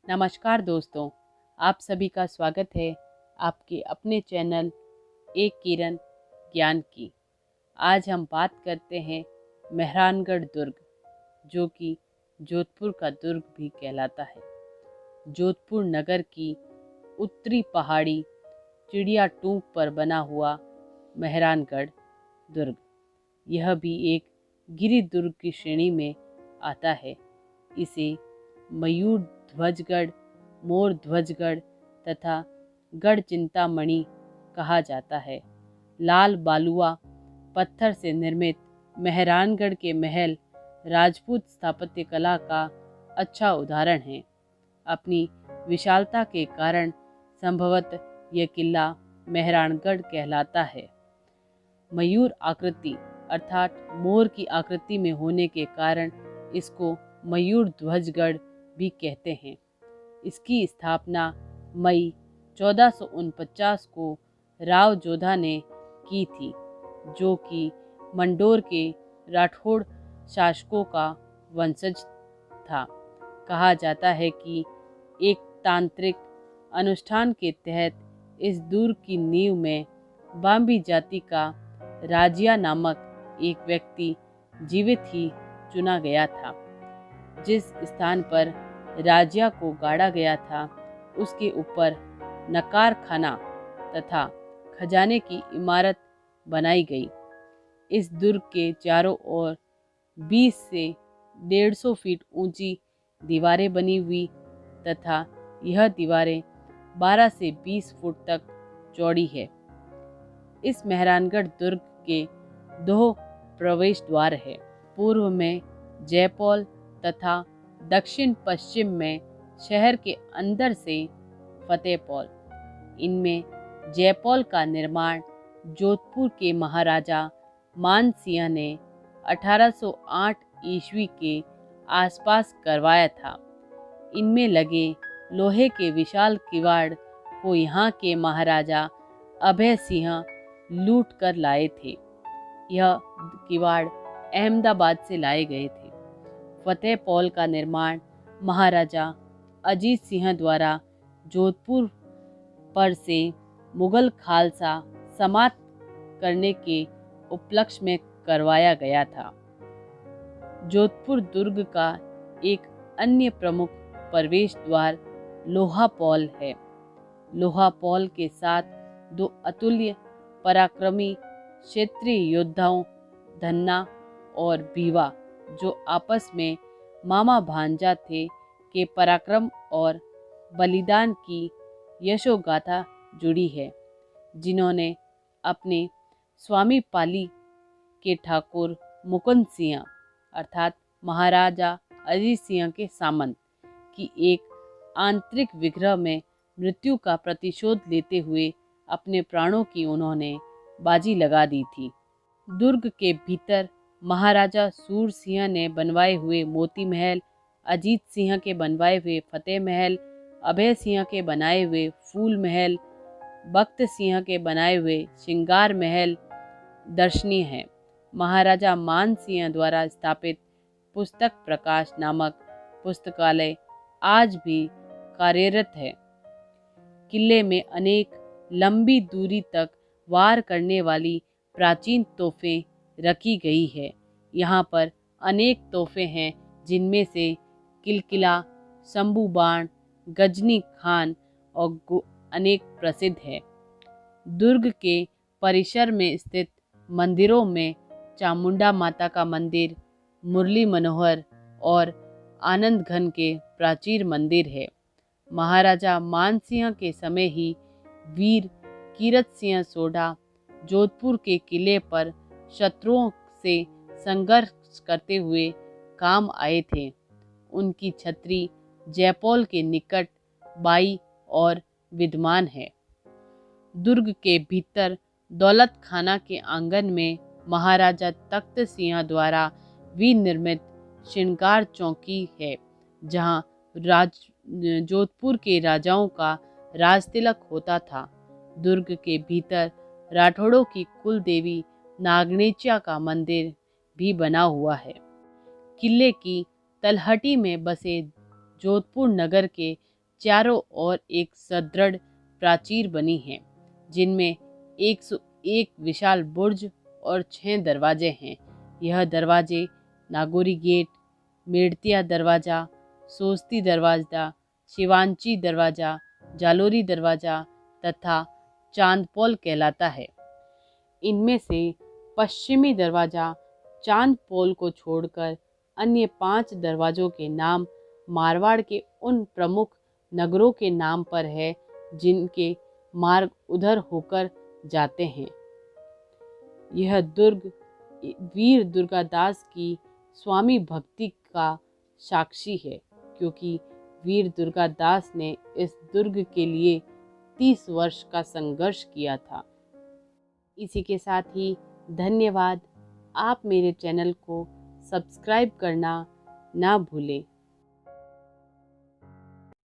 नमस्कार दोस्तों, आप सभी का स्वागत है आपके अपने चैनल एक किरण ज्ञान की। आज हम बात करते हैं मेहरानगढ़ दुर्ग, जो कि जोधपुर का दुर्ग भी कहलाता है। जोधपुर नगर की उत्तरी पहाड़ी चिड़िया टूंक पर बना हुआ मेहरानगढ़ दुर्ग, यह भी एक गिरि दुर्ग की श्रेणी में आता है। इसे मयूर ध्वजगढ़, मोर ध्वजगढ़ तथा गढ़ चिंतामणि कहा जाता है। लाल बालुआ पत्थर से निर्मित मेहरानगढ़ के महल राजपूत स्थापत्य कला का अच्छा उदाहरण है। अपनी विशालता के कारण संभवतः यह किला मेहरानगढ़ कहलाता है। मयूर आकृति अर्थात मोर की आकृति में होने के कारण इसको मयूर ध्वजगढ़ भी कहते हैं। इसकी स्थापना मई 1449 को राव जोधा ने की थी, जो कि मंडोर के राठौड़ शासकों का वंशज था। कहा जाता है कि एक तांत्रिक अनुष्ठान के तहत इस दुर्ग की नींव में बाम्बी जाति का राजिया नामक एक व्यक्ति जीवित ही चुना गया था। जिस स्थान पर राजिया को गाड़ा गया था उसके ऊपर नकार खाना तथा खजाने की इमारत बनाई गई। इस दुर्ग के चारों ओर 20 से 150 फीट ऊंची दीवारें बनी हुई तथा यह दीवारें 12 से 20 फुट तक चौड़ी है। इस मेहरानगढ़ दुर्ग के 2 प्रवेश द्वार है। पूर्व में जयपौल तथा दक्षिण पश्चिम में शहर के अंदर से फतेहपौल। इनमें जयपौल का निर्माण जोधपुर के महाराजा मानसिंह ने 1808 ईस्वी के आसपास करवाया था। इनमें लगे लोहे के विशाल किवाड़ को यहाँ के महाराजा अभय सिंह लूट कर लाए थे। यह किवाड़ अहमदाबाद से लाए गए थे। फतेहपौल का निर्माण महाराजा अजीत सिंह द्वारा जोधपुर पर से मुगल खालसा समाप्त करने के उपलक्ष्य में करवाया गया था। जोधपुर दुर्ग का एक अन्य प्रमुख प्रवेश द्वार लोहापौल है। लोहापौल के साथ 2 अतुल्य पराक्रमी क्षेत्रीय योद्धाओं धन्ना और बीवा, जो आपस में मामा भांजा थे, के पराक्रम और बलिदान की यशोगाथा जुड़ी है, जिन्होंने अपने स्वामी पाली के ठाकुर मुकुंद सिंह अर्थात महाराजा अजीत सिंह के सामंत की एक आंतरिक विग्रह में मृत्यु का प्रतिशोध लेते हुए अपने प्राणों की उन्होंने बाजी लगा दी थी। दुर्ग के भीतर महाराजा सूर सिंह ने बनवाए हुए मोती महल, अजीत सिंह के बनवाए हुए फतेह महल, अभय सिंह के बनाए हुए फूल महल, बख्त सिंह के बनाए हुए श्रृंगार महल दर्शनीय है। महाराजा मान सिंह द्वारा स्थापित पुस्तक प्रकाश नामक पुस्तकालय आज भी कार्यरत है। किले में अनेक लंबी दूरी तक वार करने वाली प्राचीन तोपें रखी गई है। यहाँ पर अनेक तोहफे हैं, जिनमें से किलकिला, शंभू बाण, गजनी खान और अनेक प्रसिद्ध है। दुर्ग के परिसर में स्थित मंदिरों में चामुंडा माता का मंदिर, मुरली मनोहर और आनंद घन के प्राचीन मंदिर है। महाराजा मानसिंह के समय ही वीर कीरत सिंह सोढ़ा जोधपुर के किले पर शत्रुओं से संघर्ष करते हुए काम आए थे। उनकी छतरी जयपौल के निकट बाई और विद्यमान है। दुर्ग के भीतर दौलत खाना के आंगन में महाराजा तख्त सिंह द्वारा विनिर्मित श्रृंगार चौकी है, जहां जोधपुर के राजाओं का राजतिलक होता था। दुर्ग के भीतर राठौड़ों की कुल देवी नागनेच्या का मंदिर भी बना हुआ है। किले की तलहटी में बसे जोधपुर नगर के चारों ओर एक सुदृढ़ प्राचीर बनी है, जिनमें 101 विशाल बुर्ज और 6 दरवाजे हैं। यह दरवाजे नागौरी गेट, मेड़तिया दरवाज़ा, सोस्ती दरवाज़ा, शिवांची दरवाज़ा, जालोरी दरवाज़ा तथा चांदपोल कहलाता है। इनमें से पश्चिमी दरवाज़ा चांदपोल को छोड़कर अन्य 5 दरवाज़ों के नाम मारवाड़ के उन प्रमुख नगरों के नाम पर है जिनके मार्ग उधर होकर जाते हैं। यह दुर्ग वीर दुर्गादास की स्वामी भक्ति का साक्षी है, क्योंकि वीर दुर्गादास ने इस दुर्ग के लिए 30 वर्ष का संघर्ष किया था। इसी के साथ ही धन्यवाद। आप मेरे चैनल को सब्सक्राइब करना ना भूलें।